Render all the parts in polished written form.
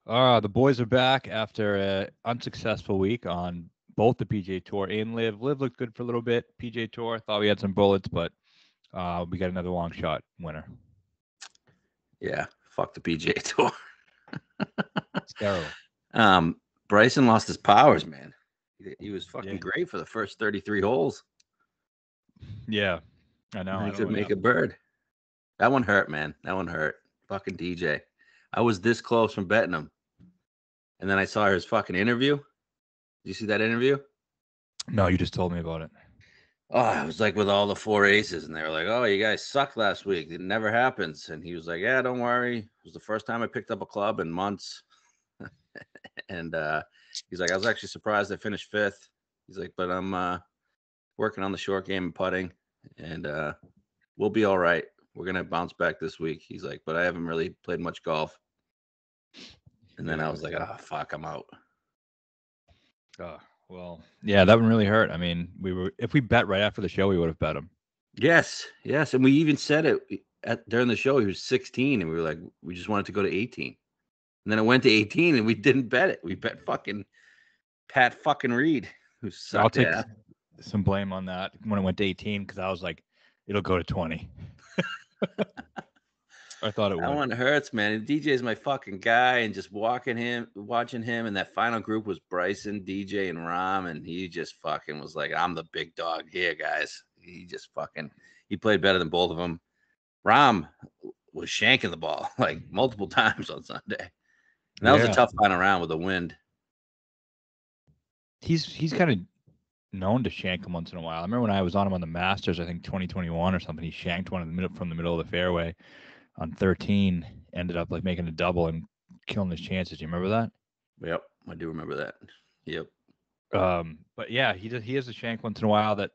The boys are back after an unsuccessful week on both the PJ Tour and Live. Live looked good for a little bit. PJ Tour thought we had some bullets, but we got another long shot winner. Yeah, fuck the PGA Tour. It's terrible. Bryson lost his powers, man. He was fucking great for the first 33 holes. Yeah, I know. He could make a bird. That one hurt, man. That one hurt. Fucking DJ. I was this close from betting him. And then I saw his fucking interview. Did you see that interview? No, you just told me about it. Oh, it was like with all the four aces, and they were like, "Oh, you guys sucked last week. It never happens." And he was like, "Yeah, don't worry. It was the first time I picked up a club in months." And he's like, "I was actually surprised I finished fifth." He's like, "But I'm working on the short game and putting, and we'll be all right. We're gonna bounce back this week." He's like, "But I haven't really played much golf." And then I was like, "Oh fuck, I'm out." Well, yeah, that one really hurt. I mean, if we bet right after the show, we would have bet him. Yes, and we even said it during the show. He was 16, and we were like, we just wanted to go to 18, and then it went to 18, and we didn't bet it. We bet fucking Pat fucking Reed, who sucked. I'll take some blame on that when it went to 18 because I was like, it'll go to 20. I thought it would. That one hurts, man. DJ's my fucking guy, and just watching him, and that final group was Bryson, DJ, and Rom, and he just fucking was like, "I'm the big dog here, guys." He just fucking he played better than both of them. Rom was shanking the ball like multiple times on Sunday, and that was a tough final round with the wind. He's kind of known to shank him once in a while. I remember when I was on him on the Masters, I think 2021 or something. He shanked one from the middle of the fairway on 13, ended up like making a double and killing his chances. Do you remember that? Yep, I do remember that. Yep. But yeah, he has a shank once in a while that,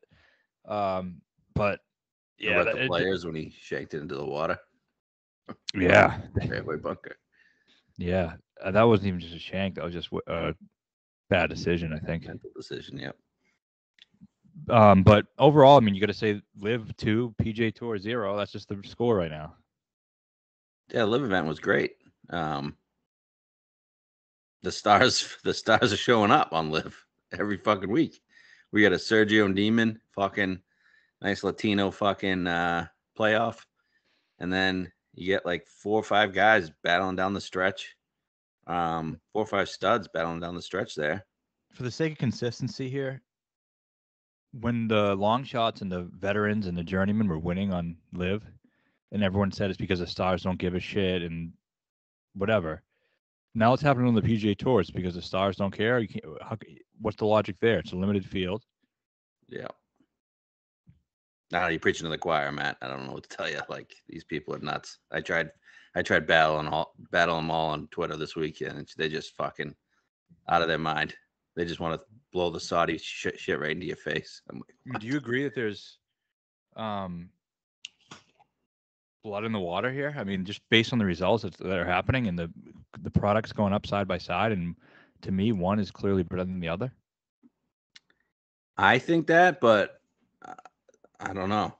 but yeah, the players when he shanked it into the water. Yeah, fairway bunker. Yeah, that wasn't even just a shank. That was just a bad decision, I think. Mental decision. Yep. But overall, I mean, you got to say Live 2, PJ Tour 0. That's just the score right now. Yeah, Live event was great. The stars are showing up on Live every fucking week. We got a Sergio Demon, fucking nice Latino fucking playoff, and then you get like 4 or 5 guys battling down the stretch. 4 or 5 studs battling down the stretch there. For the sake of consistency here, when the long shots and the veterans and the journeymen were winning on Live, and everyone said it's because the stars don't give a shit and whatever. Now it's happening on the PGA Tour. It's because the stars don't care. You can't. What's the logic there? It's a limited field. Yeah. Now you're preaching to the choir, Matt. I don't know what to tell you. Like, these people are nuts. I tried battling them all on Twitter this weekend, and they just fucking out of their mind. They just want to blow the Saudi shit right into your face. I'm like, do you agree that there's blood in the water here? I mean, just based on the results that are happening and the products going up side by side, and to me, one is clearly better than the other. I think that, but I don't know.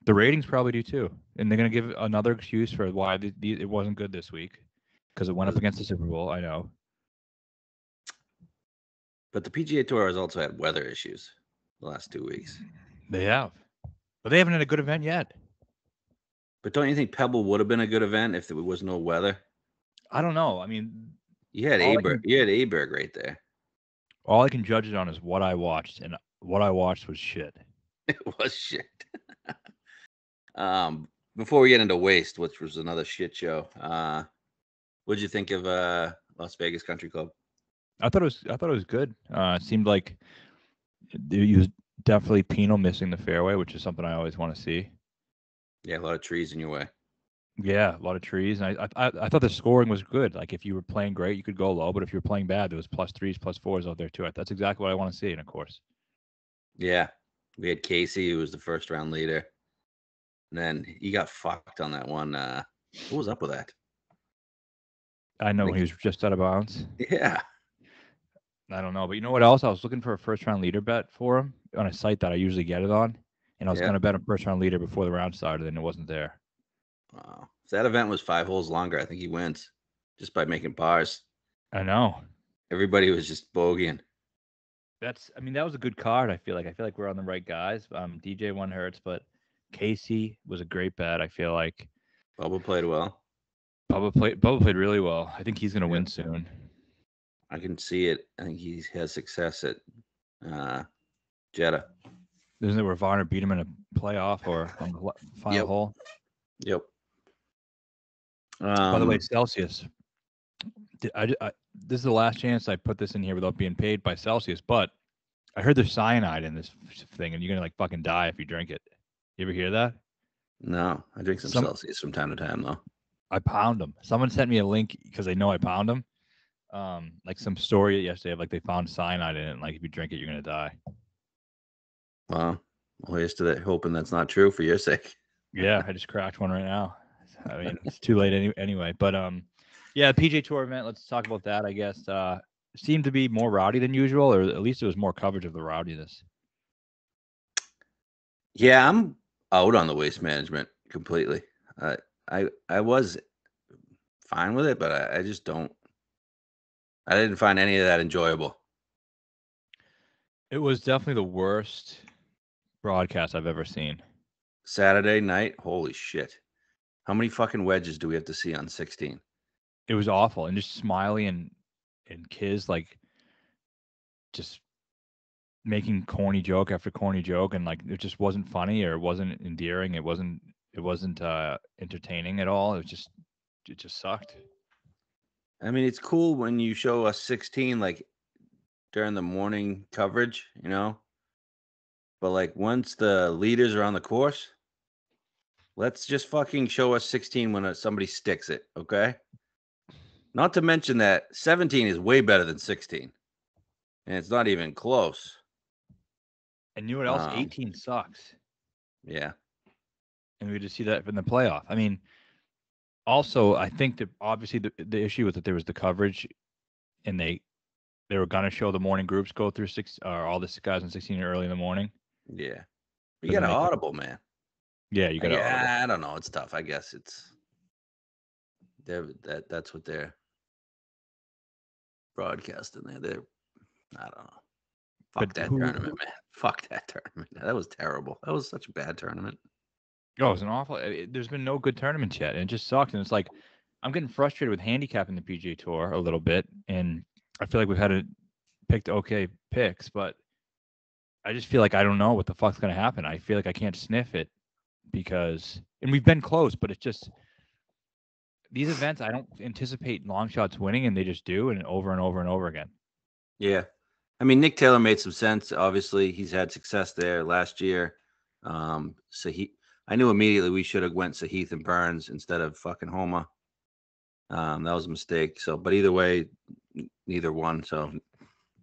The ratings probably do too, and they're going to give another excuse for why it wasn't good this week because it went up against the Super Bowl. I know, but the PGA Tour has also had weather issues the last 2 weeks. They have, but they haven't had a good event yet. But don't you think Pebble would have been a good event if there was no weather? I don't know. I mean, you had Aberg right there. All I can judge it on is what I watched, and what I watched was shit. It was shit. Before we get into Waste, which was another shit show, what did you think of Las Vegas Country Club? I thought it was good. It seemed like you was definitely penal missing the fairway, which is something I always want to see. Yeah, a lot of trees in your way. Yeah, a lot of trees, and I thought the scoring was good. Like, if you were playing great, you could go low, but if you were playing bad, there was +3s, +4s out there too. That's exactly what I want to see in a course. Yeah, we had Casey, who was the first round leader, and then he got fucked on that one. What was up with that? I know he was just out of bounds. Yeah. I don't know, but you know what else? I was looking for a first round leader bet for him on a site that I usually get it on, and I was going to bet a first round leader before the round started, and it wasn't there. Wow. If that event was 5 holes longer, I think he wins just by making pars. I know. Everybody was just bogeying. That was a good card. I feel like we're on the right guys. DJ won Hurts, but Casey was a great bet. I feel like Bubba played well. Bubba played really well. I think he's going to win soon. I can see it. I think he has success at Jeddah. Isn't it where Varner beat him in a playoff or on the final hole? Yep. By the way, Celsius. This is the last chance I put this in here without being paid by Celsius, but I heard there's cyanide in this thing, and you're gonna like fucking die if you drink it. You ever hear that? No, I drink some Celsius from time to time, though. I pound them. Someone sent me a link because they know I pound them. Like some story yesterday of like they found cyanide in it, and like if you drink it, you're gonna die. Well, here's to that. Hoping that's not true for your sake. Yeah, I just cracked one right now. I mean, it's too late anyway. But yeah, the PGA Tour event. Let's talk about that. I guess seemed to be more rowdy than usual, or at least there was more coverage of the rowdiness. Yeah, I'm out on the waste management completely. I was fine with it, but I just don't. I didn't find any of that enjoyable. It was definitely the worst broadcast I've ever seen. Saturday night, holy shit. How many fucking wedges do we have to see on 16? It was awful. And just Smiley and Kiz like just making corny joke after corny joke, and like it just wasn't funny or it wasn't endearing. It wasn't entertaining at all. It just sucked. I mean, it's cool when you show us 16 like during the morning coverage, you know? But like once the leaders are on the course, let's just fucking show us 16 when somebody sticks it, okay? Not to mention that 17 is way better than 16. And it's not even close. And you know what else? 18 sucks. Yeah. And we just see that in the playoff. I mean, also, I think that obviously the issue was that there was the coverage, and they were gonna show the morning groups go through all the guys in 16 early in the morning. Yeah. You got an audible, man. Yeah, you got an audible. I don't know. It's tough. I guess it's that's what they're broadcasting there. I don't know. Fuck that tournament, man. Fuck that tournament. That was terrible. That was such a bad tournament. Oh, it was an awful. There's been no good tournaments yet, and it just sucks. And it's like I'm getting frustrated with handicapping the PGA Tour a little bit, and I feel like we've had picked okay picks, but I just feel like I don't know what the fuck's gonna happen. I feel like I can't sniff it because, and we've been close, but it's just these events I don't anticipate long shots winning, and they just do, and over and over and over again. Yeah. I mean, Nick Taylor made some sense. Obviously, he's had success there last year. So I knew immediately we should have went Sahith and Burns instead of fucking Homa. That was a mistake. So, but either way, neither one. So,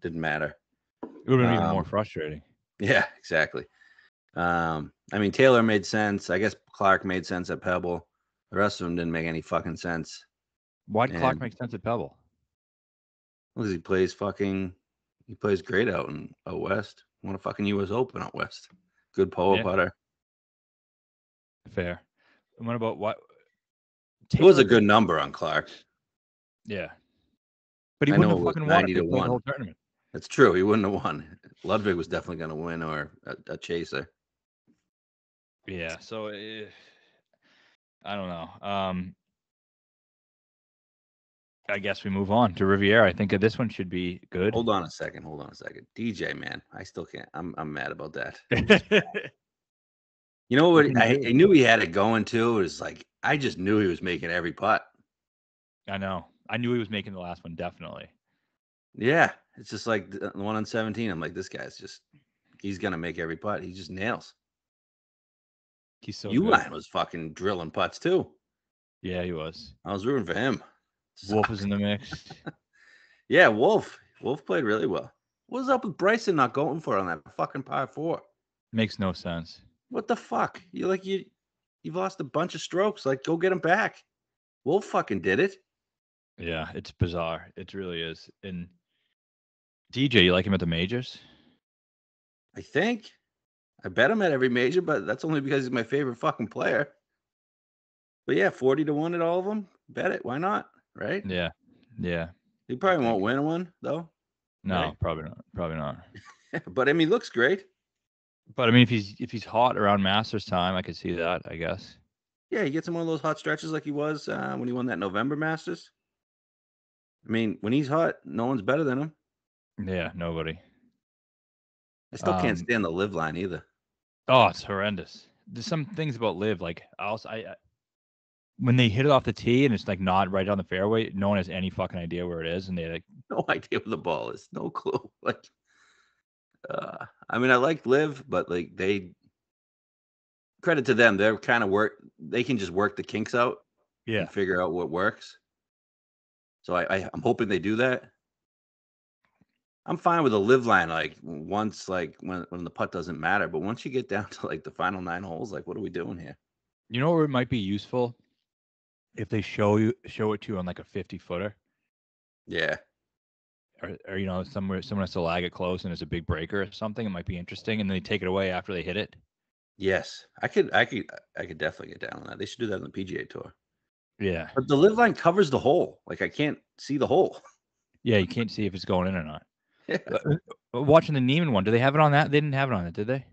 didn't matter. It would have been even more frustrating. Yeah, exactly. I mean, Taylor made sense. I guess Clark made sense at Pebble. The rest of them didn't make any fucking sense. Why did Clark make sense at Pebble? Because he plays great out west. Won a fucking U.S. Open out west. Good putter. Fair. And what about what? Taylor, it was a good number on Clark. Yeah. But he wouldn't have fucking won if he played the whole tournament. That's true. He wouldn't have won. Ludwig was definitely going to win, or a chaser. Yeah. So I don't know. I guess we move on to Riviera. I think this one should be good. Hold on a second. DJ, man, I still can't. I'm mad about that. You know what? I knew he had it going too. It was like I just knew he was making every putt. I know. I knew he was making the last one, definitely. Yeah. It's just like the one on 17. I'm like, this guy's he's going to make every putt. He just nails. He's so Uline was fucking drilling putts too. Yeah, he was. I was rooting for him. Wolf is in the mix. Yeah, Wolf. Wolf played really well. What's up with Bryson not going for it on that fucking par 4? Makes no sense. What the fuck? You've lost a bunch of strokes. Like, go get him back. Wolf fucking did it. Yeah, it's bizarre. It really is. And DJ, you like him at the majors? I think. I bet him at every major, but that's only because he's my favorite fucking player. But yeah, 40-1 at all of them. Bet it. Why not? Right? Yeah. Yeah. He probably won't win one though. No, right? probably not. Probably not. But I mean, looks great. But I mean, if he's hot around Masters time, I could see that. I guess. Yeah, he gets in one of those hot stretches like he was when he won that November Masters. I mean, when he's hot, no one's better than him. Yeah, nobody. I still can't stand the live line either. Oh, it's horrendous. There's some things about live like I when they hit it off the tee and it's like not right on the fairway, no one has any fucking idea where it is, and they like No idea where the ball is. No clue. Like, I mean, I like live, but like credit to them, they're kind of they can just work the kinks out and figure out what works. So I'm hoping they do that. I'm fine with a live line, like once, like when the putt doesn't matter. But once you get down to like the final 9 holes, like what are we doing here? You know where it might be useful if they show it to you on like a 50-footer. Yeah. Or you know, someone has to lag it close and there's a big breaker or something. It might be interesting, and then they take it away after they hit it. Yes, I could definitely get down on that. They should do that on the PGA Tour. Yeah. But the live line covers the hole. Like I can't see the hole. Yeah, you can't see if it's going in or not. Yeah. Watching the Neiman one, do they have it on that? They didn't have it on it, did they?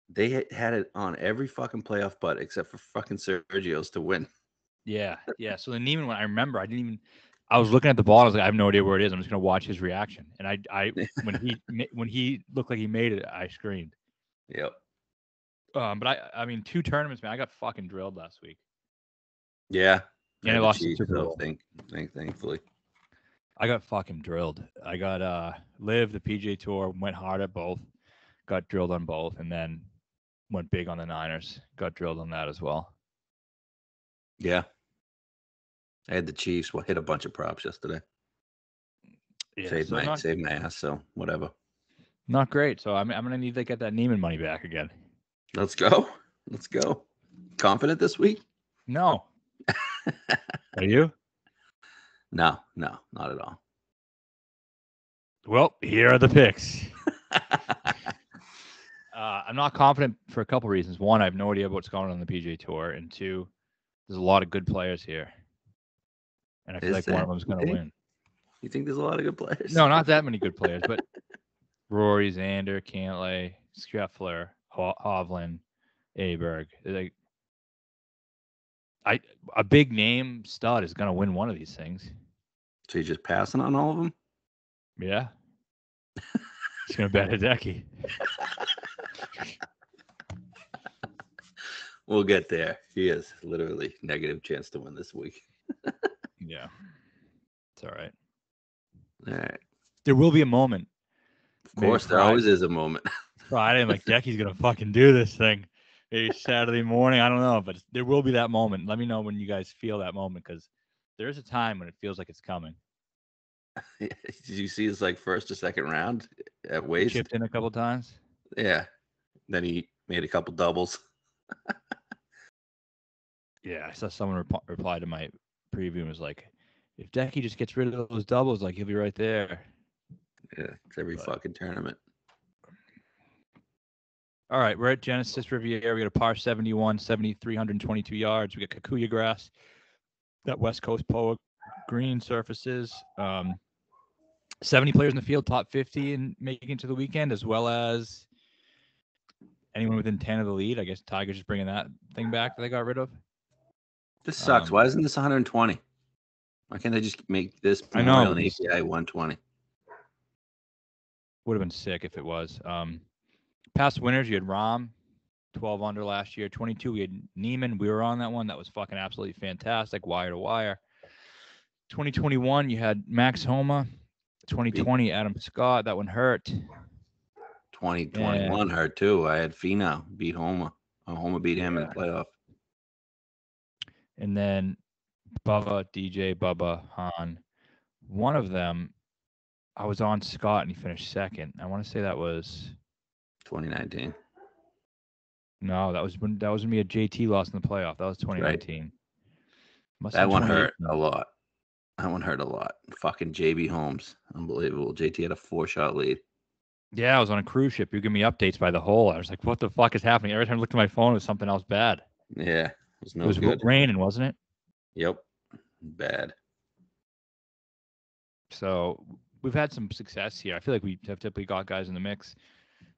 They had it on every fucking playoff putt except for fucking Sergio's to win. Yeah, yeah. So the Neiman one, I remember. I was looking at the ball. I was like, I have no idea where it is. I'm just gonna watch his reaction. And I when he looked like he made it, I screamed. Yep. But I mean, 2 tournaments, man. I got fucking drilled last week. Yeah. And I lost the Super Bowl. Thankfully. I got fucking drilled. I got Live, the PGA Tour, went hard at both, got drilled on both, and then went big on the Niners, got drilled on that as well. Yeah. I had the Chiefs. Well, hit a bunch of props yesterday. Yeah, saved my ass, so whatever. Not great. So I'm gonna need to get that Neiman money back again. Let's go. Confident this week? No. Are you? No, not at all. Well, here are the picks. I'm not confident for a couple reasons. One, I have no idea what's going on the PGA Tour, and 2, there's a lot of good players here, and I feel like one of them is going to win. You think there's a lot of good players? No, not that many good players, but Rory, Xander, Cantlay, Scheffler, Hovland, Aberg. A big name stud is going to win one of these things. So you're just passing on all of them? Yeah. He's going to bet Hideki. We'll get there. He has literally negative chance to win this week. Yeah. It's all right. All right. There will be a moment. Of course, there always is a moment. Friday, I'm like, Decky's going to fucking do this thing. Maybe Saturday morning. I don't know, but there will be that moment. Let me know when you guys feel that moment, because there is a time when it feels like it's coming. Did you see his like first or second round at Waste? Chipped in a couple times. Yeah. Then he made a couple doubles. Yeah, I saw someone reply to my preview and was like, if Decky just gets rid of those doubles, like he'll be right there. Yeah, it's every fucking tournament. All right, we're at Genesis Riviera. We got a par 71, 7,322 yards. We got Kikuyu grass, that West Coast POA green surfaces. 70 players in the field, top 50 and making it to the weekend, as well as anyone within 10 of the lead. I guess Tiger's just bringing that thing back that they got rid of. This sucks. Why isn't this 120? Why can't they just make this Memorial and API 120? Would have been sick if it was. Past winners, you had Rahm, 12 under last year. 22, we had Neiman. We were on that one. That was fucking absolutely fantastic, wire to wire. 2021, you had Max Homa. 2020, Adam Scott. That one hurt. 2021 hurt too. I had Finau beat Homa. Homa beat him in the playoff. And then Bubba, DJ, Bubba, Han. One of them, I was on Scott and he finished second. I want to say that was 2019. No, that was when we had JT lost in the playoff. That was 2019. Right. That one hurt a lot. That one hurt a lot. Fucking JB Holmes. Unbelievable. JT had a 4-shot lead. Yeah, I was on a cruise ship. You give me updates by the hole. I was like, what the fuck is happening? Every time I looked at my phone, it was something else bad. Yeah. It was good. Raining, wasn't it? Yep. Bad. So we've had some success here. I feel like we have typically got guys in the mix.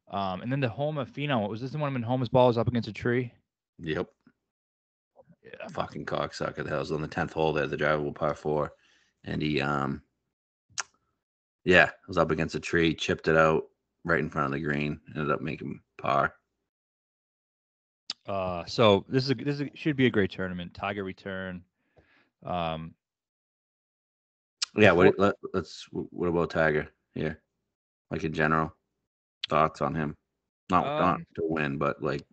And then the Homa Phenom, was this the one when Homa's ball was up against a tree? Yep. Yeah. Fucking cocksucker. That was on the 10th hole there, the drivable par 4. And he, was up against a tree, chipped it out right in front of the green, ended up making par. So this should be a great tournament. Tiger return. Yeah. What about Tiger here? Like in general, thoughts on him? Not to win, but like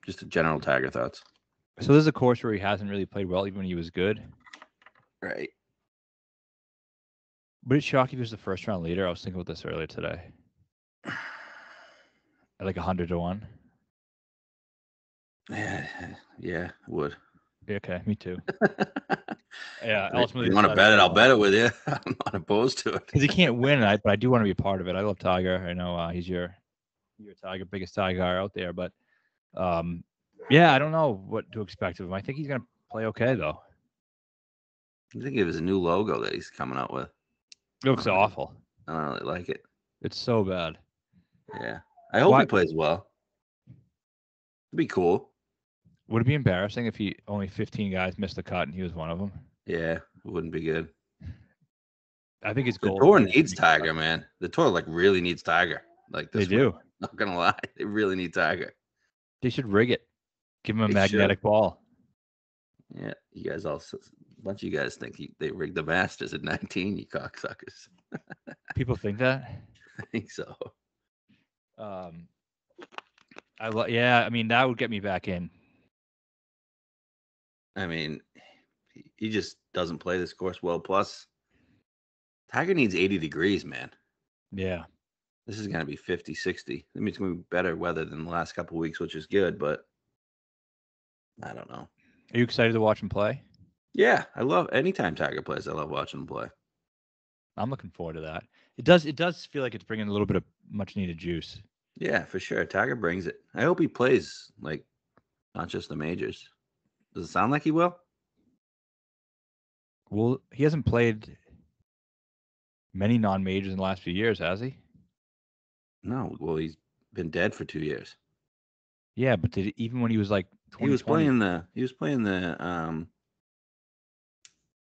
just a general Tiger thoughts. So this is a course where he hasn't really played well, even when he was good. Right. But it's shocking if he was the first round leader. I was thinking about this earlier today. At like 100 to 1. Yeah, it would. Okay, me too. Yeah, ultimately, if you want to bet it, I'll bet it with you. I'm not opposed to it. Because he can't win, but I do want to be a part of it. I love Tiger. I know he's your Tiger, biggest Tiger out there. But yeah, I don't know what to expect of him. I think he's gonna play okay though. I think it was a new logo that he's coming out with. It looks awful. I don't really like it. It's so bad. Yeah, I hope he plays well. It'd be cool. Would it be embarrassing if only 15 guys missed the cut and he was one of them? Yeah, it wouldn't be good. I think it's the tour needs Tiger, man. The tour like really needs Tiger. Like they do. Not gonna lie, they really need Tiger. They should rig it. Give him a magnetic ball. Yeah, you guys a bunch of you guys think they rigged the Masters at 19, you cocksuckers. People think that? I think so. I mean, that would get me back in. I mean, he just doesn't play this course well. Plus, Tiger needs 80 degrees, man. Yeah. This is going to be 50, 60. I mean, it's going to be better weather than the last couple of weeks, which is good, but I don't know. Are you excited to watch him play? Yeah, I love anytime Tiger plays. I love watching him play. I'm looking forward to that. It does feel like it's bringing a little bit of much needed juice. Yeah, for sure. Tiger brings it. I hope he plays, like, not just the majors. Does it sound like he will? Well, he hasn't played many non-majors in the last few years, has he? No. Well, he's been dead for 2 years. Yeah, but even when he was like 2020, he was playing the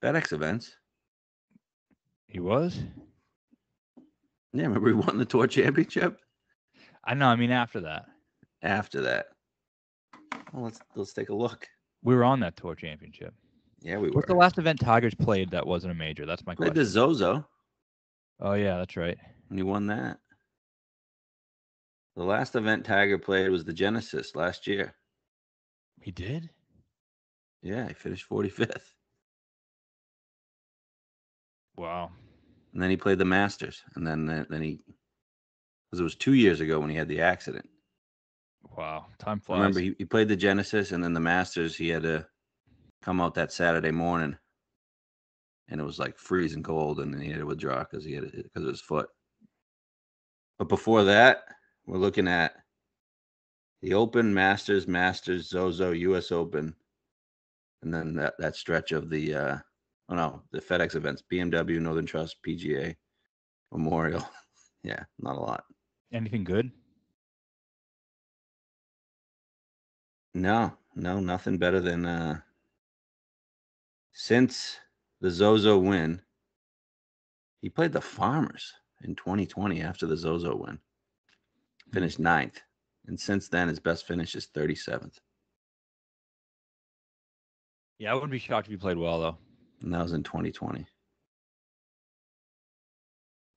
FedEx events. He was? Yeah, remember he won the Tour Championship? I know. I mean, after that. After that. Well, let's take a look. We were on that Tour Championship. Yeah, we were. What's the last event Tiger's played that wasn't a major? That's my question. Played the Zozo. Oh, yeah, that's right. And he won that. The last event Tiger played was the Genesis last year. He did? Yeah, he finished 45th. Wow. And then he played the Masters. And then he, because it was 2 years ago when he had the accident. Wow. Time flies. Remember, he played the Genesis and then the Masters. He had to come out that Saturday morning. And it was like freezing cold. And then he had to withdraw because of his foot. But before that, we're looking at the Open, Masters, Zozo, U.S. Open, and then that stretch of the FedEx events, BMW, Northern Trust, PGA, Memorial. Yeah, not a lot. Anything good? No, nothing better than since the Zozo win, he played the Farmers in 2020 after the Zozo win. Finished 9th. And since then, his best finish is 37th. Yeah, I wouldn't be shocked if he played well, though. And that was in 2020.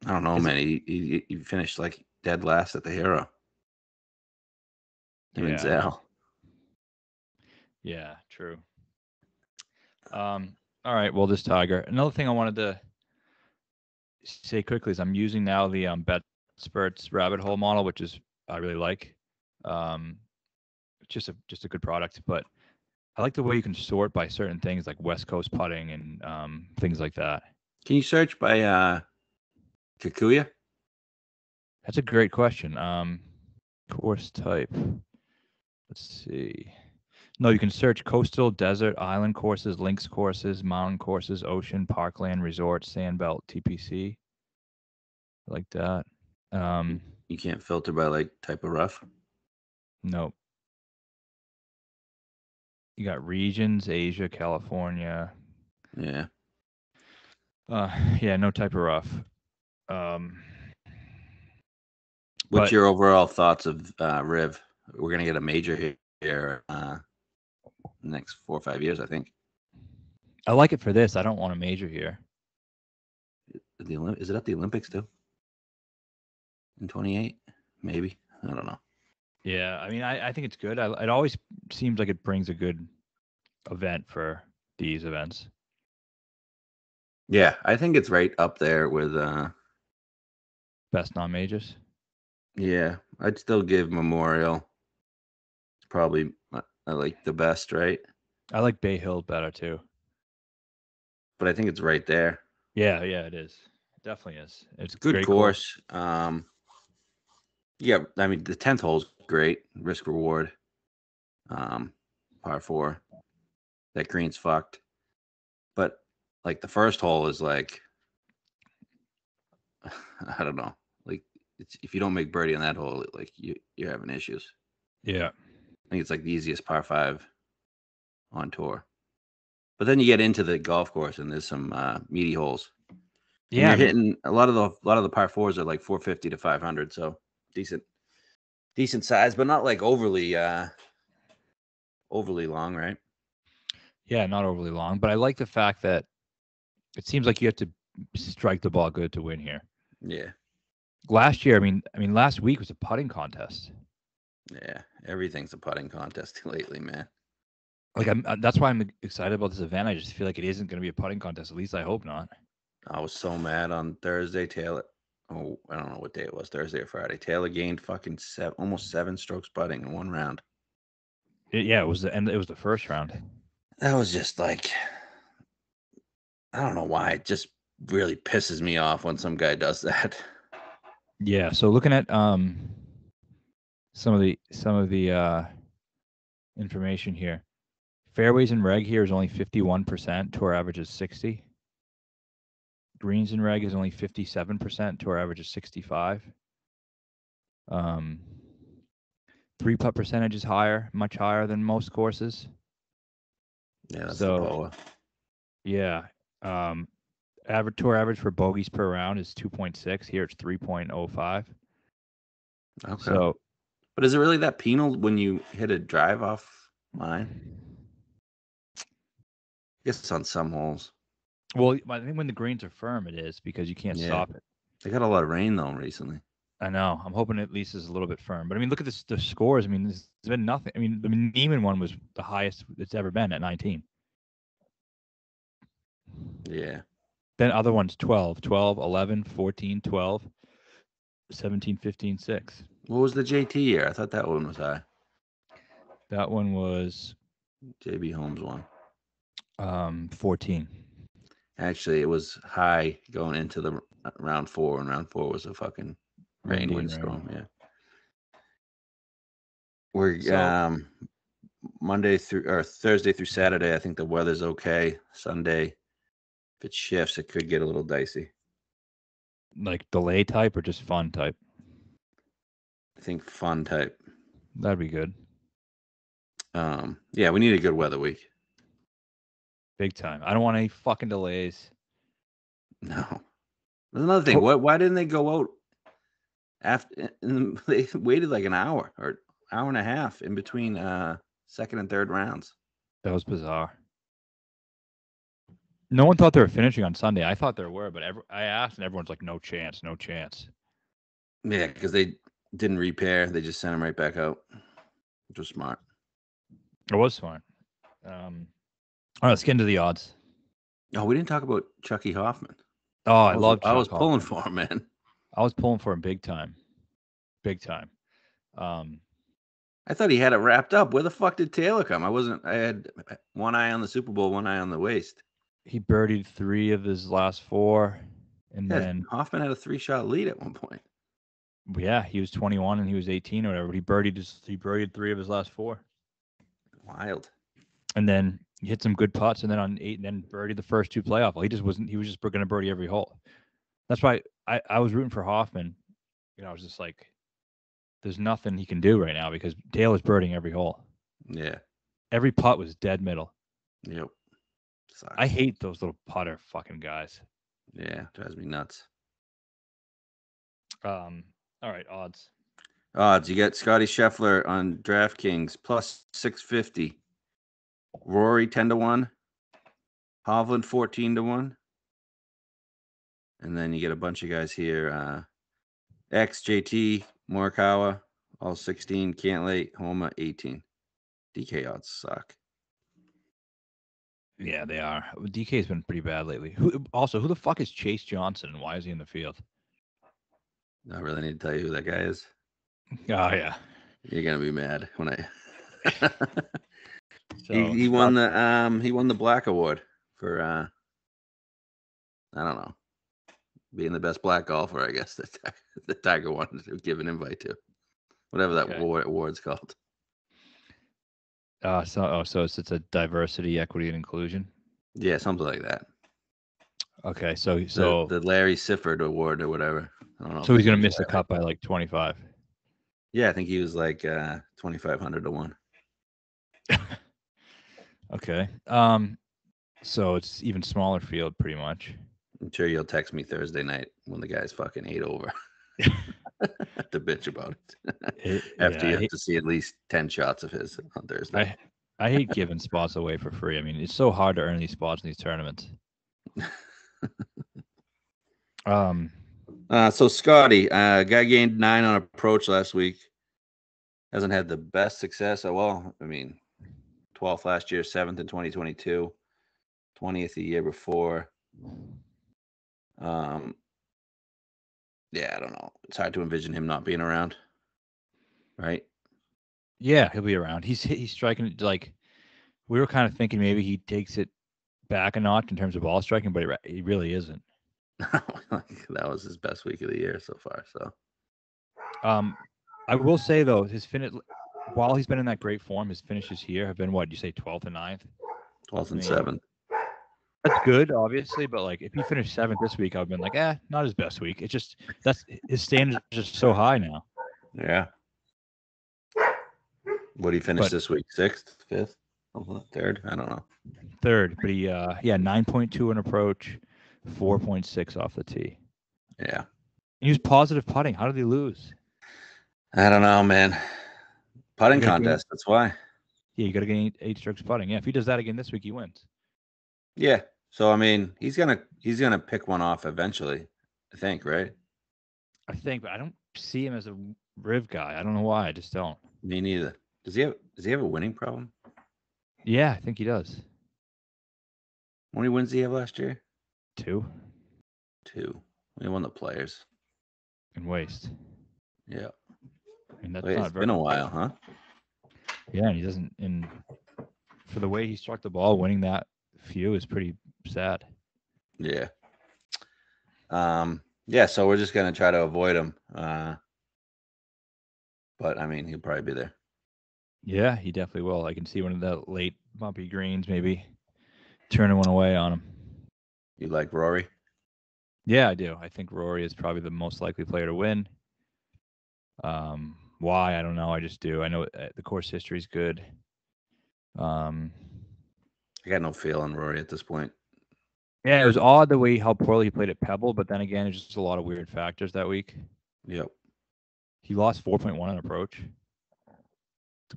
I don't know, man. He finished like dead last at the Hero. Him and Zell. Yeah, true. All right, well, this Tiger. Another thing I wanted to say quickly is I'm using now the BetSperts rabbit hole model, which is I really like. It's just a good product, but I like the way you can sort by certain things like West Coast putting and things like that. Can you search by Kikuya? That's a great question. Course type. Let's see. No, you can search coastal, desert, island courses, links courses, mountain courses, ocean, parkland, resort, sandbelt, TPC. like that. You can't filter by like type of rough. Nope. You got regions, Asia, California. Yeah. Yeah, no type of rough. What's But your overall thoughts of Riv? We're gonna get a major here next 4 or 5 years, I think. I like it for this. I don't want a major here. Is it at the Olympics too? In 28? Maybe. I don't know. Yeah, I mean, I think it's good. It always seems like it brings a good event for these events. Yeah, I think it's right up there with Best non-majors. yeah, I'd still give Memorial. It's probably I like the best, right? I like Bay Hill better too. But I think it's right there. Yeah, it is. It definitely is. It's a Good great course. Yeah, I mean the 10th hole's great. Risk reward. Par 4. That green's fucked. But like the first hole is like I don't know. Like if you don't make birdie on that hole, like you're having issues. Yeah. I think it's like the easiest par 5 on tour. But then you get into the golf course and there's some meaty holes. And Yeah, you're I mean, hitting a lot of the par 4s are like 450 to 500, so decent size, but not like overly long, right? yeah, not overly long, but I like the fact that it seems like you have to strike the ball good to win here. Yeah. Last year, I mean, last week was a putting contest. Yeah, everything's a putting contest lately, man. Like, that's why I'm excited about this event. I just feel like it isn't going to be a putting contest. At least I hope not. I was so mad on Thursday. Taylor, oh, I don't know what day it was, Thursday or Friday. Taylor gained fucking almost 7 strokes putting in one round. Yeah, it was the first round. That was just like, I don't know why. It just really pisses me off when some guy does that. Yeah. So looking at some of the information here, fairways in reg here is only 51%. Tour average is 60. Greens in reg is only 57%. Tour average is 65. Three putt percentage is higher, much higher than most courses. Yeah, that's So, the BOA. Yeah. Tour average for bogeys per round is 2.6. Here it's 3.05. Okay. So, but is it really that penal when you hit a drive off line? I guess it's on some holes. well, I think when the greens are firm, it is because you can't stop it. They got a lot of rain though recently. I know. I'm hoping at least it's a little bit firm. But I mean, look at the scores. I mean, there's been nothing. I mean, the Neiman one was the highest it's ever been at 19. Yeah. Then other ones 12, 11, 14, 12, 17, 15, 6. What was the JT year? I thought that one was high. That one was JB Holmes one. 14. Actually, it was high going into the round 4, and round 4 was a fucking windstorm. Yeah. We're Monday through or Thursday through Saturday. I think the weather's okay. Sunday, if it shifts, it could get a little dicey. Like delay type or just fun type? I think fun type. That'd be good. Yeah, we need a good weather week. Big time. I don't want any fucking delays. No. There's another thing. Why didn't they go out after? They waited like an hour or hour and a half in between second and third rounds. That was bizarre. No one thought they were finishing on Sunday. I thought there were, but I asked, and everyone's like, "No chance, no chance." Yeah, because they didn't repair. They just sent them right back out, which was smart. It was smart. All right, let's get into the odds. Oh, we didn't talk about Chucky Hoffman. Oh, I love. I was pulling for him, man. I was pulling for him big time. Big time. I thought he had it wrapped up. Where the fuck did Taylor come? I had one eye on the Super Bowl, one eye on the waist. He birdied 3 of his last 4, and then Hoffman had a 3-shot lead at one point. Yeah, he was 21 and he was 18 or whatever. He birdied 3 of his last 4. Wild. And then he hit some good putts, and then on 8, and then birdied the first 2 playoff. Well, he was just going to birdie every hole. That's why I was rooting for Hoffman. I was just like, there's nothing he can do right now because Taylor's birding every hole. Yeah. Every putt was dead middle. Yep. Sucks. I hate those little putter fucking guys. Yeah, drives me nuts. All right, odds. Odds. You get Scotty Scheffler on DraftKings plus 650. Rory 10-1. Hovland 14-1. And then you get a bunch of guys here. JT, Morikawa, all 16. Cantlay, Homa 18. DK odds suck. Yeah, they are. DK's been pretty bad lately. Who the fuck is Chase Johnson and why is he in the field? I really need to tell you who that guy is. Oh yeah. You're gonna be mad when I. So he won the Black Award for I don't know, being the best black golfer. I guess the Tiger wanted to give an invite to, whatever that award's called. So it's a diversity, equity, and inclusion. Yeah, something like that. Okay, so the Larry Sifford Award or whatever. I don't know. So he's gonna miss the cut by like 25. Yeah, I think he was like 2,500 to 1. Okay. So it's even smaller field, pretty much. I'm sure you'll text me Thursday night when the guy's fucking 8 over to bitch about it. After you have to see at least 10 shots of his on Thursday. I hate giving spots away for free. I mean, it's so hard to earn these spots in these tournaments. So Scotty, guy gained 9 on approach last week. Hasn't had the best success. Well, I mean, 12th last year, 7th in 2022, 20th the year before. Yeah, I don't know. It's hard to envision him not being around, right? Yeah, he'll be around. He's striking like we were kind of thinking maybe he takes it back a notch in terms of ball striking, but he really isn't. That was his best week of the year so far. So, I will say though, his finish while he's been in that great form, his finishes here have been what you say 12th and 9th, 12th and 7th. That's good, obviously, but like if he finished 7th this week, I've been like, not his best week. It's just that's his standards are just so high now. Yeah. What did he finish this week? 6th, 5th, 3rd? I don't know. 3rd, but he 9.2 in approach, 4.6 off the tee. Yeah. He was positive putting. How did he lose? I don't know, man. Putting contest. That's why. Yeah, you got to get 8 strokes putting. Yeah, if he does that again this week, he wins. Yeah. So I mean, he's gonna pick one off eventually. I think, right? I think, but I don't see him as a Riv guy. I don't know why. I just don't. Me neither. Does he have a winning problem? Yeah, I think he does. How many wins did he have last year? 2. He won the Players. And waste. Yeah. I mean, that's it's been a while, huh? Yeah, and he doesn't. And for the way he struck the ball, winning that few is pretty sad. Yeah. Yeah. So we're just gonna try to avoid him. But I mean, he'll probably be there. Yeah, he definitely will. I can see one of the late bumpy greens, maybe turning one away on him. You like Rory? Yeah, I do. I think Rory is probably the most likely player to win. Why? I don't know. I just do. I know the course history is good. I got no feel on Rory at this point. Yeah, it was odd the way how poorly he played at Pebble, but then again, there's just a lot of weird factors that week. Yep. He lost 4.1 on approach.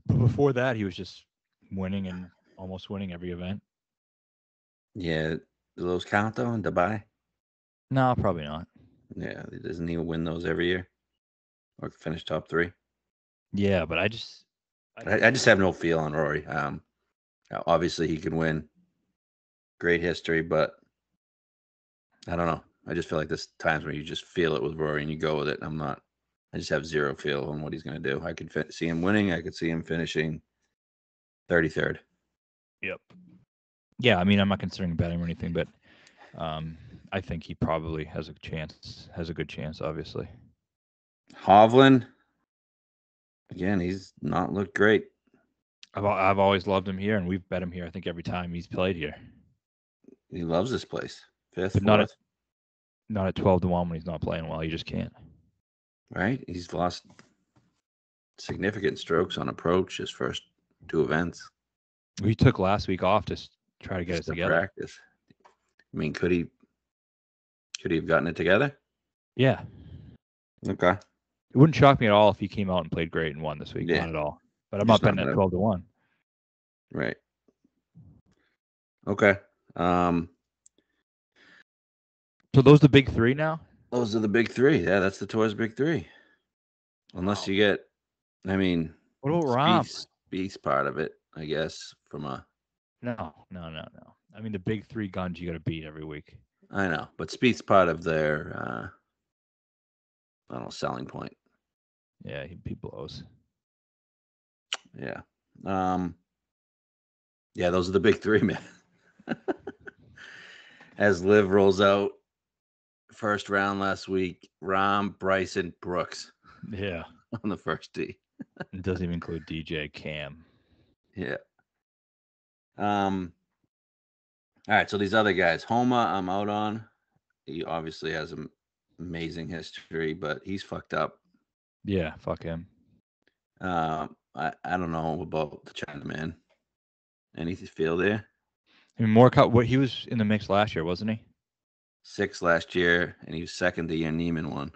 But before that, he was just winning and almost winning every event. Yeah. Do those count though in Dubai? No, probably not. Yeah, doesn't he win those every year or finish top 3? Yeah, but I just have no feel on Rory. Obviously he can win. Great history, but I don't know. I just feel like there's times where you just feel it with Rory and you go with it. I just have zero feel on what he's going to do. I could see him winning. I could see him finishing 33rd. Yep. Yeah, I mean, I'm not considering betting or anything, but I think he probably has a good chance, obviously. Hovland, again, he's not looked great. I've always loved him here, and we've bet him here, I think, every time he's played here. He loves this place. 5th, but 4th. Not at 12-1 when he's not playing well. You just can't. Right? He's lost significant strokes on approach his first 2 events. We took last week off to try to get Just it to together. practice. I mean, could he have gotten it together? Yeah. Okay. It wouldn't shock me at all if he came out and played great and won this week. Yeah. Not at all. But I'm Just not not betting at gonna- 12-1. Right. Okay. So those are the big three now? Those are the big three. Yeah, that's the tour's big three. Unless you get, I mean, what about Rahm? Spieth's part of it, I guess, from a... No. I mean, the big three guns you got to beat every week. I know, but Spieth's part of their, I don't know, selling point. Yeah, he blows. Yeah. Yeah, those are the big three, man. As Liv rolls out, first round last week, Rahm, Bryson, Brooks. Yeah. On the first tee. It doesn't even include DJ Cam. Yeah. All right, so these other guys, Homa, I'm out on. He obviously has an amazing history, but he's fucked up. Yeah, fuck him. I don't know about the Chinaman. Anything feel there? I mean, Morikawa, he was in the mix last year, wasn't he? 6 last year, and he was second the year Neiman won.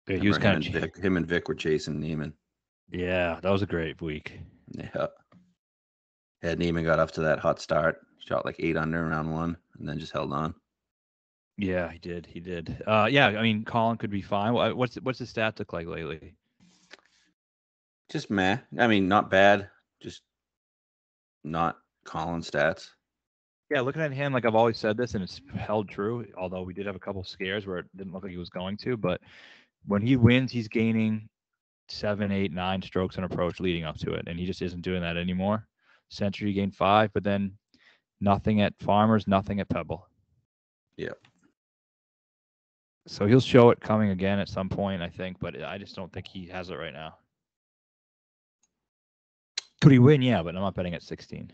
Yeah, he was kind of him and Vic were chasing Neiman. Yeah, that was a great week. Yeah. Neiman got off to that hot start, shot like 8 under in round 1, and then just held on. Yeah, he did. Yeah, I mean, Colin could be fine. What's the stats look like lately? Just meh. I mean, not bad. Just not Colin stats. Yeah, looking at him, like I've always said this, and it's held true. Although we did have a couple scares where it didn't look like he was going to, but when he wins, he's gaining 7, 8, 9 strokes on approach leading up to it, and he just isn't doing that anymore. Century gained 5, but then nothing at Farmers, nothing at Pebble. Yep. So he'll show it coming again at some point, I think, but I just don't think he has it right now. Could he win? Yeah, but I'm not betting at 16.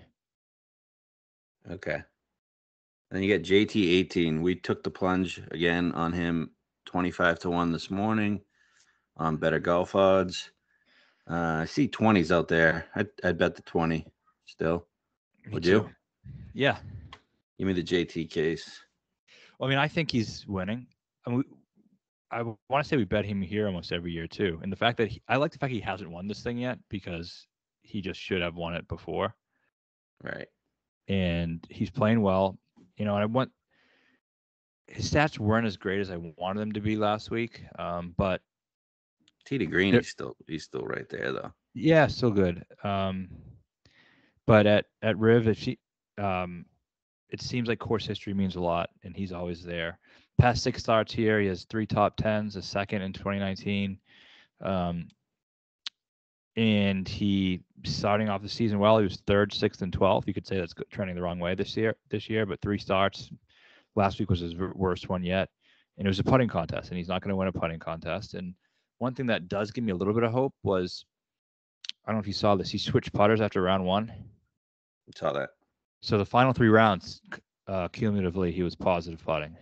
Okay. And then you get JT 18. We took the plunge again on him 25-1 this morning on Better Golf Odds. I see 20s out there. I'd bet the 20 still. Would you? Yeah. Give me the JT case. Well, I mean, I think he's winning. I want to say we bet him here almost every year too. And the fact that I like the fact he hasn't won this thing yet because he just should have won it before. Right. And he's playing well. You know, and his stats weren't as great as I wanted them to be last week. But Tee to green, he's still right there though. Yeah, still good. But at Riv, it seems like course history means a lot, and he's always there. Past 6 starts here, he has 3 top 10s, a second in 2019. And he starting off the season well. He was 3rd, 6th, and 12th. You could say that's trending the wrong way this year, but 3 starts. Last week was his worst one yet, and it was a putting contest, and he's not going to win a putting contest. And one thing that does give me a little bit of hope was, I don't know if you saw this, he switched putters after round 1. I saw that. So the final 3 rounds, cumulatively, he was positive putting.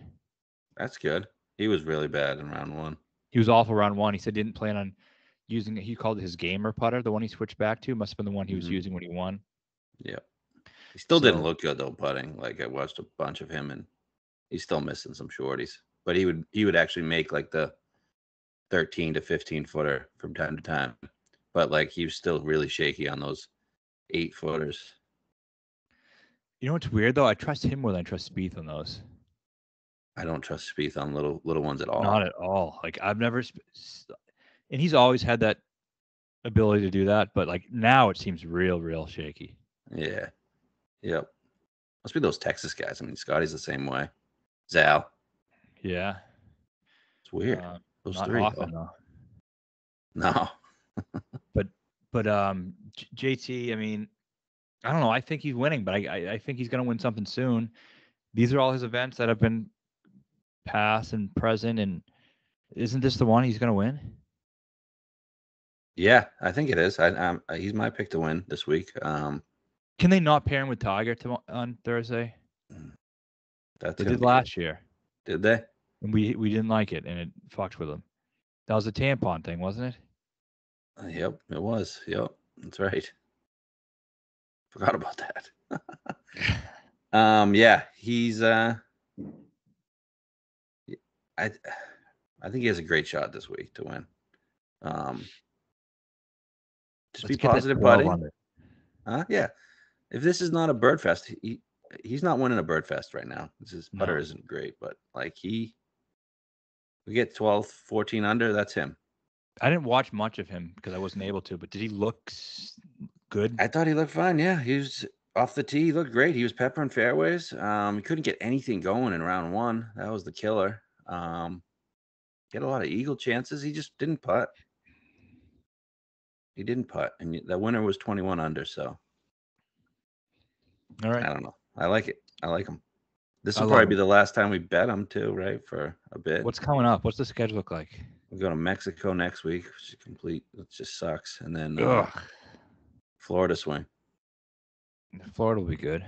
That's good. He was really bad in round 1. He was awful round 1. He said he didn't plan on using it. He called it his gamer putter, the one he switched back to. Must have been the one he was using when he won. Yeah. He still didn't look good, though, putting. Like, I watched a bunch of him, and he's still missing some shorties. But he would actually make, like, the 13 to 15-footer from time to time. But, like, he was still really shaky on those 8-footers. You know what's weird, though? I trust him more than I trust Spieth on those. I don't trust Spieth on little ones at all. Not at all. Like, I've never... And he's always had that ability to do that, but, like, now it seems real shaky. Yeah. Yep. Must be those Texas guys. I mean, Scotty's the same way. Zal. Yeah. It's weird. Those not 3. Often, though. No. But JT, I mean, I don't know. I think he's winning, but I think he's going to win something soon. These are all his events that have been past and present, and isn't this the one he's going to win? Yeah, I think it is. He's my pick to win this week. Can they not pair him with Tiger on Thursday? They did last year. Did they? and we didn't like it, and it fucked with him. That was a tampon thing, wasn't it? Yep, it was. Yep, that's right. Forgot about that. Yeah, he's I think he has a great shot this week to win. Just Let's be get that positive 12 putting. under. Yeah. If this is not a bird fest, he's not winning a bird fest right now. His putter isn't great, but like we get 12, 14 under, that's him. I didn't watch much of him because I wasn't able to, but did he look good? I thought he looked fine. Yeah, he was off the tee. He looked great. He was peppering fairways. He couldn't get anything going in round one. That was the killer. He had a lot of eagle chances. He just didn't putt. He didn't putt, and the winner was 21 under. So, all right, I don't know. I like it. I like him. This will I probably love be him. the last time we bet him too, right? For a bit. What's coming up? What's the schedule look like? We go to Mexico next week, which is complete. It just sucks, and then Ugh. Florida swing. Florida will be good.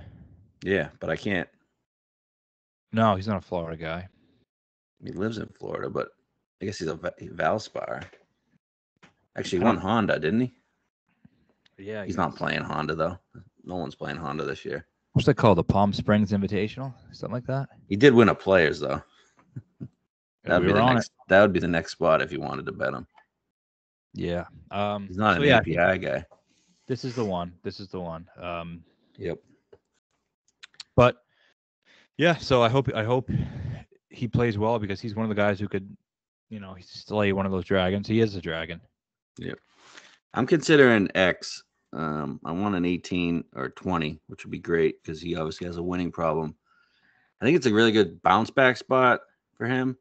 Yeah, but I can't. No, he's not a Florida guy. He lives in Florida, but I guess he's a Valspar. Actually, he won Honda, didn't he? Yeah, he's not playing Honda though. No one's playing Honda this year. What's that called? The Palm Springs Invitational, something like that. He did win a Players though. That would be the next. That would be the next spot if you wanted to bet him. Yeah. He's not an API guy. This is the one. Yep. But yeah, so I hope he plays well because he's one of the guys who could, slay one of those dragons. He is a dragon. Yep. I'm considering X. I want an 18 or 20, which would be great because he obviously has a winning problem. I think it's a really good bounce back spot for him.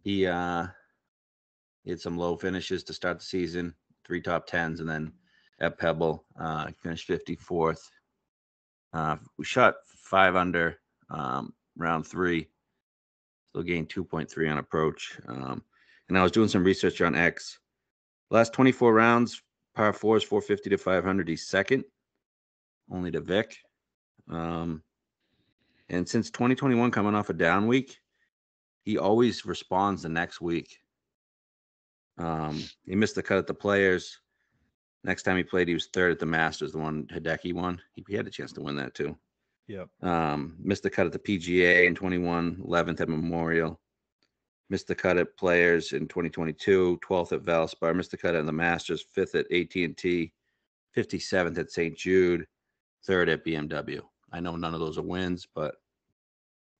He had some low finishes to start the season, 3 top 10s, and then at Pebble, finished 54th. We shot 5 under round 3. Still gained 2.3 on approach. And I was doing some research on X. Last 24 rounds, par 4s 450 to 500. He's second, only to Vic. And since 2021, coming off a down week, he always responds the next week. He missed the cut at the Players. Next time he played, he was third at the Masters, the one Hideki won. He had a chance to win that too. Yep. Missed the cut at the PGA in 21, 11th at Memorial. Missed the cut at Players in 2022, 12th at Valspar. Missed the cut at the Masters, 5th at AT&T, 57th at St. Jude, 3rd at BMW. I know none of those are wins, but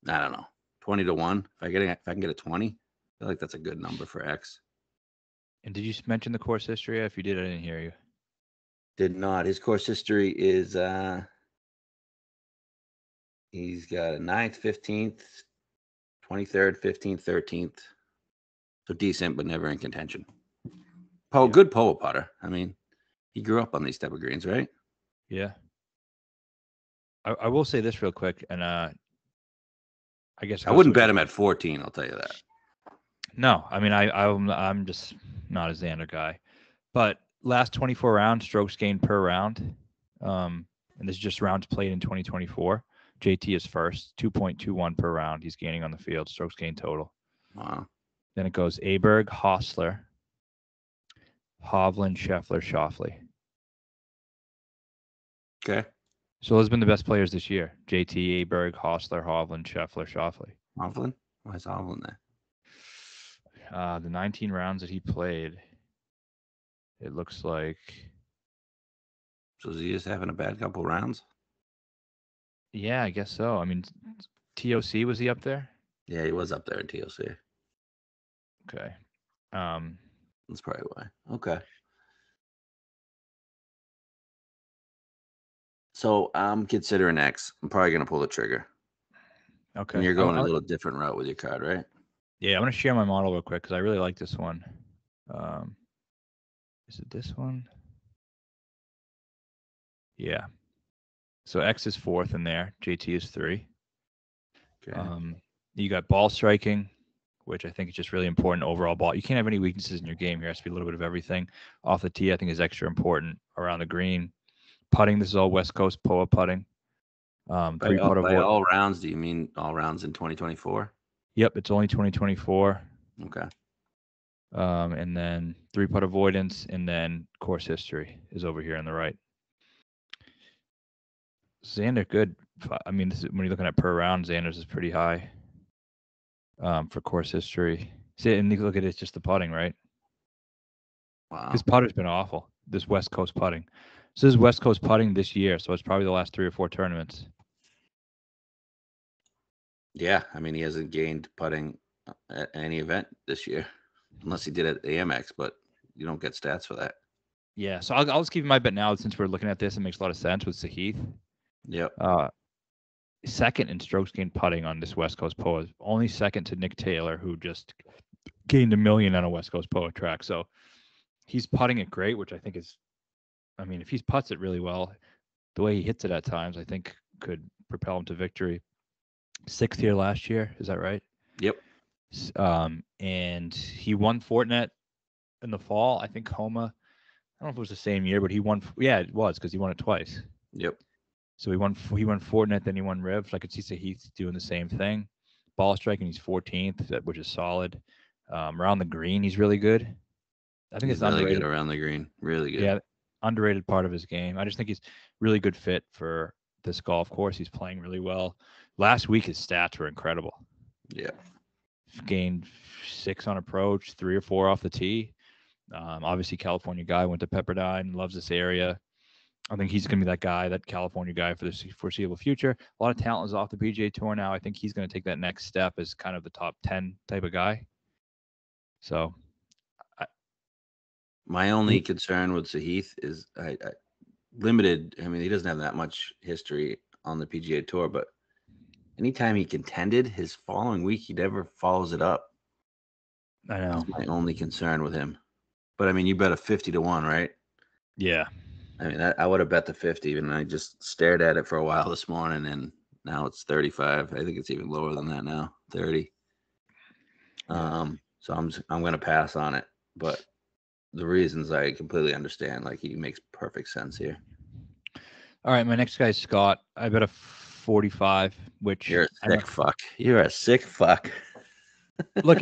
I don't know. 20 to 1. If I can get a 20, I feel like that's a good number for X. And did you mention the course history? If you did, I didn't hear you. Did not. His course history is he's got a 9th, 15th, 23rd, 15th, 13th. So decent, but never in contention. Good Poa putter. I mean, he grew up on these type of greens, right? Yeah. I will say this real quick, and I guess I wouldn't bet him at 14. I'll tell you that. No, I mean I'm just not a Xander guy, but last 24 rounds, strokes gained per round, and this is just rounds played in 2024. JT is first, 2.21 per round. He's gaining on the field, strokes gained total. Wow. Then it goes Aberg, Hostler, Hovland, Scheffler, Schauffele. Okay. So those have been the best players this year. JT, Aberg, Hostler, Hovland, Scheffler, Schauffele. Hovland? Why is Hovland there? The 19 rounds that he played, it looks like. So is he just having a bad couple rounds? Yeah, I guess so. I mean, TOC, was he up there? Yeah, he was up there in TOC. Okay. That's probably why. Okay. So I'm considering X. I'm probably going to pull the trigger. Okay. And you're going a little different route with your card, right? Yeah, I'm going to share my model real quick because I really like this one. Is it this one? Yeah. So X is 4th in there. JT is 3. Okay. You got ball striking, which I think is just really important overall ball. You can't have any weaknesses in your game. There has to be a little bit of everything. Off the tee, I think is extra important. Around the green. Putting, this is all West Coast POA putting. By all rounds, do you mean all rounds in 2024? Yep, it's only 2024. Okay. And then 3-putt avoidance, and then course history is over here on the right. Xander, good. I mean, this is, when you're looking at per round, Xander's is pretty high for course history. See, and you look at it, it's just the putting, right? Wow. His putter's been awful, this West Coast putting. So this is West Coast putting this year, so it's probably the last 3 or 4 tournaments. Yeah, I mean, he hasn't gained putting at any event this year, unless he did at the Amex, but you don't get stats for that. Yeah, so I'll just give you my bet now since we're looking at this. It makes a lot of sense with Sahith. Yep. Second in strokes gained putting on this West Coast POA, only second to Nick Taylor, who just gained 1 million on a West Coast POA track. So he's putting it great, which I think is, I mean, if he putts it really well, the way he hits it at times, I think could propel him to victory. 6th here last year, is that right? Yep. And he won Fortinet in the fall. I think Homa, I don't know if it was the same year, but he won. Yeah, it was because he won it twice. Yep. So he won Fortinet, then he won Riv. So I could see Sahith doing the same thing. Ball striking, he's 14th, which is solid. Around the green, he's really good. I think He's it's really underrated. good around the green. Really good. Yeah, underrated part of his game. I just think he's really good fit for this golf course. He's playing really well. Last week, his stats were incredible. Yeah. Gained 6 on approach, 3 or 4 off the tee. Obviously, California guy, went to Pepperdine, loves this area. I think he's going to be that guy, that California guy for the foreseeable future. A lot of talent is off the PGA Tour now. I think he's going to take that next step as kind of the top 10 type of guy. So, my only concern with Sahith is I limited. I mean, he doesn't have that much history on the PGA Tour, but anytime he contended, his following week he never follows it up. I know. That's my only concern with him. But I mean, you bet a 50-1, right? Yeah. I mean, I would have bet the 50, and I just stared at it for a while this morning, and now it's 35. I think it's even lower than that now, 30. So I'm going to pass on it, but the reasons I completely understand. Like, he makes perfect sense here. All right, my next guy is Scott. I bet a 45, which You're a sick fuck. You're a sick fuck. Look,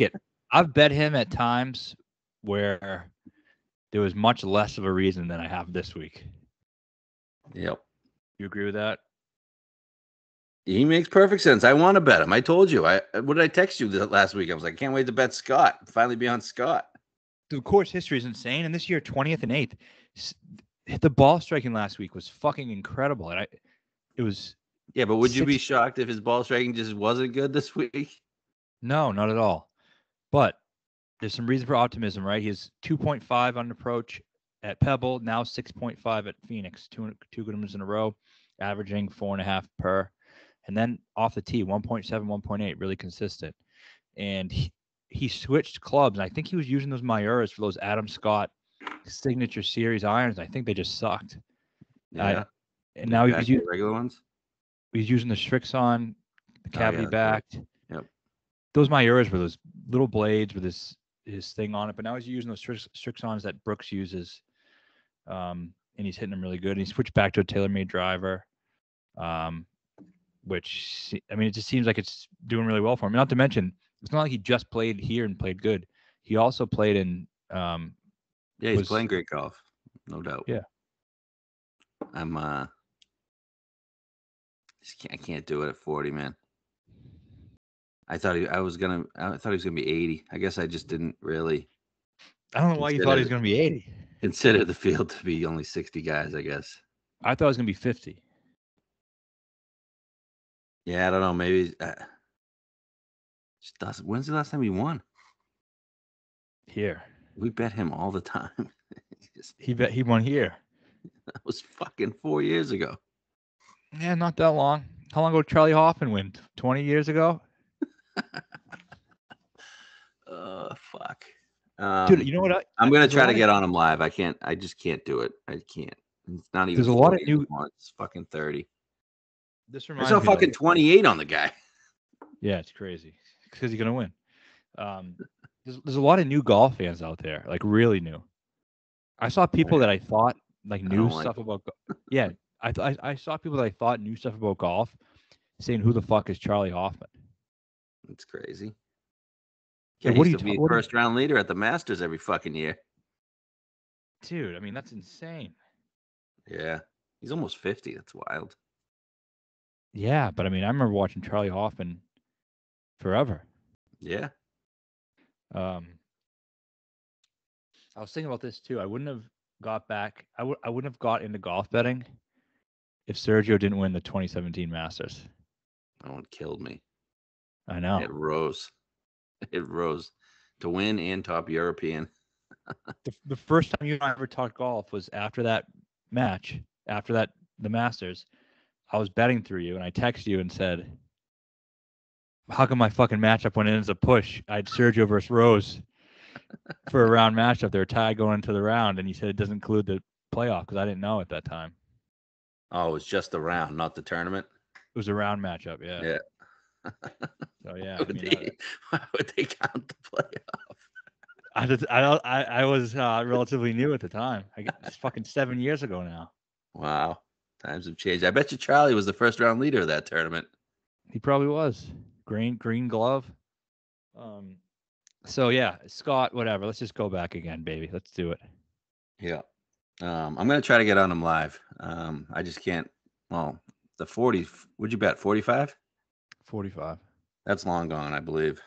I've bet him at times where there was much less of a reason than I have this week. Yep. You agree with that? He makes perfect sense. I want to bet him. I told you. What did I text you last week? I was like, can't wait to bet Scott. Finally be on Scott. The course history is insane, and this year 20th and 8th. The ball striking last week was fucking incredible, and it was. Yeah, but would you be shocked if his ball striking just wasn't good this week? No, not at all. But there's some reason for optimism, right? He has 2.5 on approach at Pebble, now 6.5 at Phoenix, two good ones in a row, averaging 4.5 per. And then off the tee, 1.7, 1.8, really consistent. And he switched clubs, and I think he was using those Mayuras for those Adam Scott signature series irons. I think they just sucked. Yeah. And now he's using regular ones. He's using the Strixon, the cavity backed. Yep. Those Mayuras were those little blades with his thing on it, but now he's using those Strixons that Brooks uses, and he's hitting them really good. And he switched back to a TaylorMade driver, which, I mean, it just seems like it's doing really well for him. Not to mention, it's not like he just played here and played good. He also played in. He's playing great golf, no doubt. Yeah. I can't do it at 40, man. I thought he was gonna be 80. I guess I just didn't really. I don't know why you thought he was gonna be 80. Consider the field to be only 60 guys, I guess. I thought it was gonna be 50. Yeah, I don't know. Maybe. When's the last time he won? Here. We bet him all the time. He won here. That was fucking 4 years ago. Yeah, not that long. How long ago did Charlie Hoffman win? 20 years ago? Fuck. Dude, you know what? I'm going to try to get on him live. I just can't do it. I can't. It's not even. There's a lot of new. It's fucking 30. This reminds me. I saw fucking 28 on the guy. Yeah, it's crazy. Because he's going to win. There's a lot of new golf fans out there, like really new. I saw people that I thought like knew stuff about. Yeah, I saw people that I thought knew stuff about golf saying, "Who the fuck is Charlie Hoffman?" That's crazy. Hey, Yeah, he what are used you to be first round leader at the Masters every fucking year. Dude, I mean, that's insane. Yeah. He's almost 50. That's wild. Yeah, but I mean, I remember watching Charlie Hoffman forever. Yeah. I was thinking about this too. I wouldn't have got back. I wouldn't have got into golf betting if Sergio didn't win the 2017 Masters. That one killed me. I know. It rose. It rose to win and top European. The first time you and I ever talked golf was after that match, the Masters. I was betting through you, and I texted you and said, "How come my fucking matchup went in as a push? I had Sergio versus Rose for a round matchup. They were tied going into the round, and you said it doesn't include the playoff because I didn't know at that time. Oh, it was just the round, not the tournament. It was a round matchup, yeah. Yeah. So yeah, Why would they count the playoff? I was relatively new at the time. It's fucking 7 years ago now. Wow. Times have changed. I bet you Charlie was the first round leader of that tournament. He probably was. Green glove. So yeah, Scott, whatever. Let's just go back again, baby. Let's do it. Yeah. I'm gonna try to get on him live. I just can't. Well, the 40. Would you bet 45? 45. That's long gone, I believe.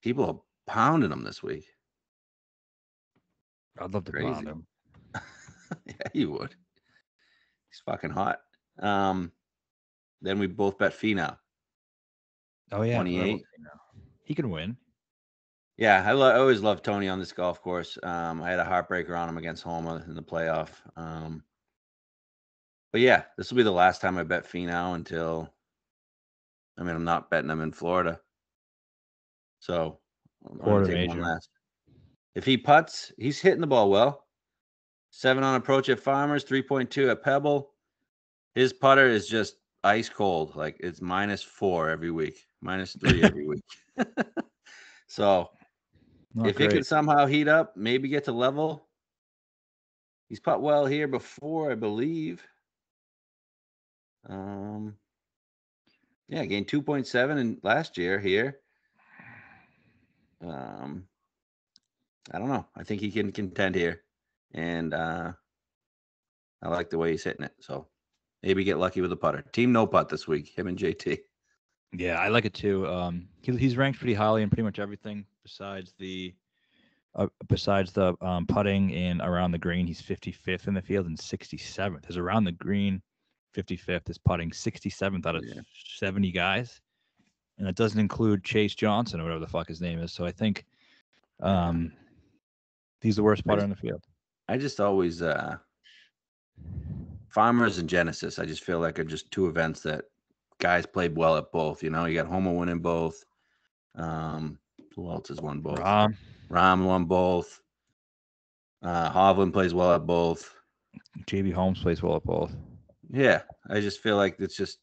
People are pounding him this week. I'd love to pound him. Yeah, you would. He's fucking hot. Then we both bet Finau. Oh yeah, 28. He can win. Yeah, I always loved Tony on this golf course. I had a heartbreaker on him against Homa in the playoff. But yeah, this will be the last time I bet Finau until. I mean, I'm not betting him in Florida. So I'm going to take one last. If he putts, he's hitting the ball well. 7 on approach at Farmers, 3.2 at Pebble. His putter is just ice cold. Like it's -4 every week, -3 every week. So if it can somehow heat up, maybe get to level. He's putt well here before, I believe. Yeah, gained 2.7 in last year here. I don't know. I think he can contend here. And I like the way he's hitting it. So maybe get lucky with the putter. Team no putt this week, him and JT. Yeah, I like it too. He's ranked pretty highly in pretty much everything besides the putting and around the green. He's 55th in the field and 67th. His around the green, 55th. His putting, 67th out of 70 guys. And that doesn't include Chase Johnson or whatever the fuck his name is. So I think he's the worst putter in the field. I just always Farmers and Genesis, I just feel like are just two events that guys played well at both. You know, you got Homer winning both. Who else has won both? Rahm won both. Hovland plays well at both. JB Holmes plays well at both. Yeah, I just feel like it's just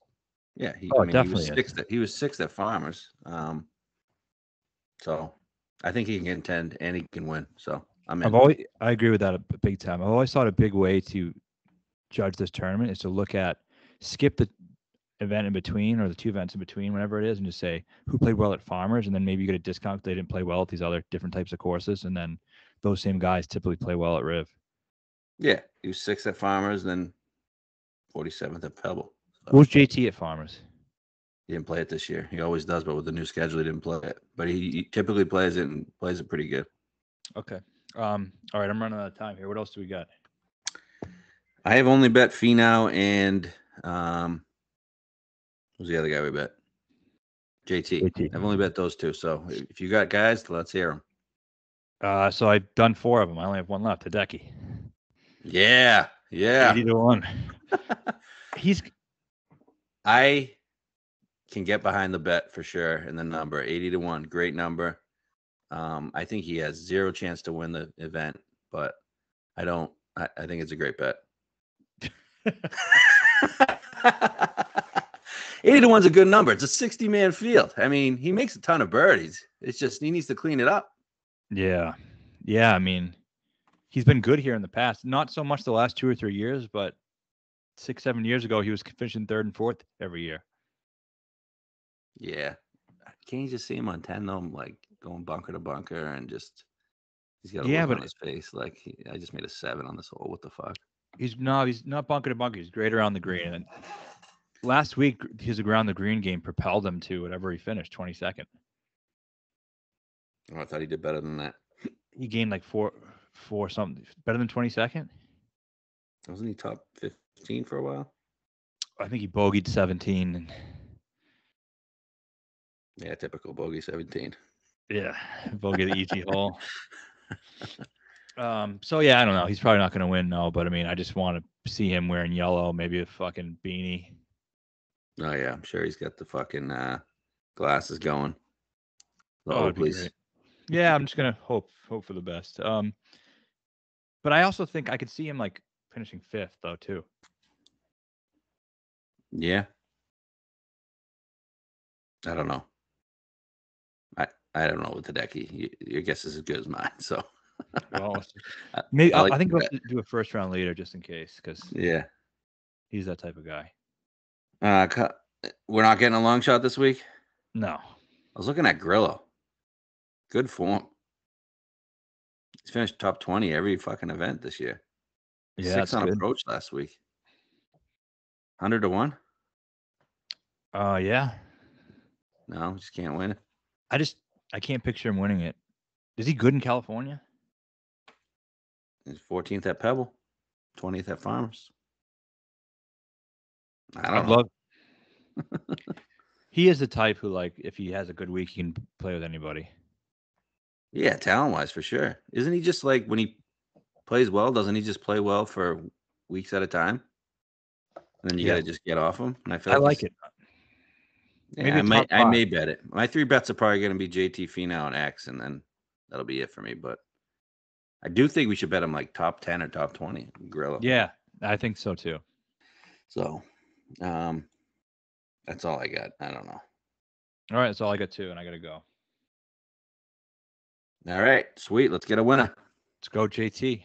he was sixth at Farmers. So I think he can contend and he can win. So I agree with that big time. I've always thought a big way to judge this tournament is to skip the event in between or the two events in between, whenever it is, and just say who played well at Farmers, and then maybe you get a discount if they didn't play well at these other different types of courses, and then those same guys typically play well at Riv. Yeah, he was 6th at Farmers, then 47th at Pebble. So. What was JT at Farmers? He didn't play it this year. He always does, but with the new schedule, he didn't play it. But he typically plays it and plays it pretty good. Okay. All right, I'm running out of time here. What else do we got? I have only bet Finau and who's the other guy we bet? JT. I've only bet those two. So if you got guys, let's hear them. So I've done 4 of them. I only have one left. Hideki. Yeah. 80-1. I can get behind the bet for sure. And the number 80-1, great number. I think he has 0 chance to win the event, but I don't. I think it's a great bet. 80-1's a good number. It's a 60-man field. I mean, he makes a ton of birdies. It's just he needs to clean it up. Yeah. I mean, he's been good here in the past. Not so much the last 2 or 3 years, but 6-7 years ago, he was finishing 3rd and 4th every year. Yeah. Can't you just see him on 10 though? Like going bunker to bunker and just he's got a Yeah, look but on his face like I just made a 7 on this hole. What the fuck? he's not bunker to bunker. He's great around the green. And last week, his around the green game propelled him to whatever he finished, 22nd. Oh, I thought he did better than that. He gained like four something, better than 22nd. Wasn't he top 15 for a while? I think he bogeyed 17. And Yeah, typical bogey 17. yeah, bogey the easy hole. So yeah, I don't know. He's probably not going to win, no. But I mean, I just want to see him wearing yellow, maybe a fucking beanie. Oh yeah, I'm sure he's got the fucking glasses going. The Oh, it'd be Oakleys. great. Yeah, I'm just gonna hope for the best. But I also think I could see him like finishing 5th though too. Yeah. I don't know. I don't know with Hideki. Your guess is as good as mine. So Well, maybe I like I think we'll that. have to do a first round later just in case because Yeah. he's that type of guy. We're not getting a long shot this week. No. I was looking at Grillo. Good form. He's finished top 20 every fucking event this year. Yeah, 6 that's on good. approach last week. 100 to 1. Yeah. No, just can't win it. I can't picture him winning it. Is he good in California? He's 14th at Pebble, 20th at Farmers. I don't I'd know. love. He is the type who, like, if he has a good week, he can play with anybody. Yeah, talent wise for sure. Isn't he just like when he plays well? Doesn't he just play well for weeks at a time? And then you got to just get off him. And I feel I like like it. Yeah, Maybe a top I 5. may bet it. My 3 bets are probably going to be JT Finau and X, and then that'll be it for me. But I do think we should bet him like top 10 or top 20. Grillo. Yeah, I think so too. So, that's all I got. I don't know. All right, that's all I got too, and I got to go. All right, sweet. Let's get a winner. Let's go, JT.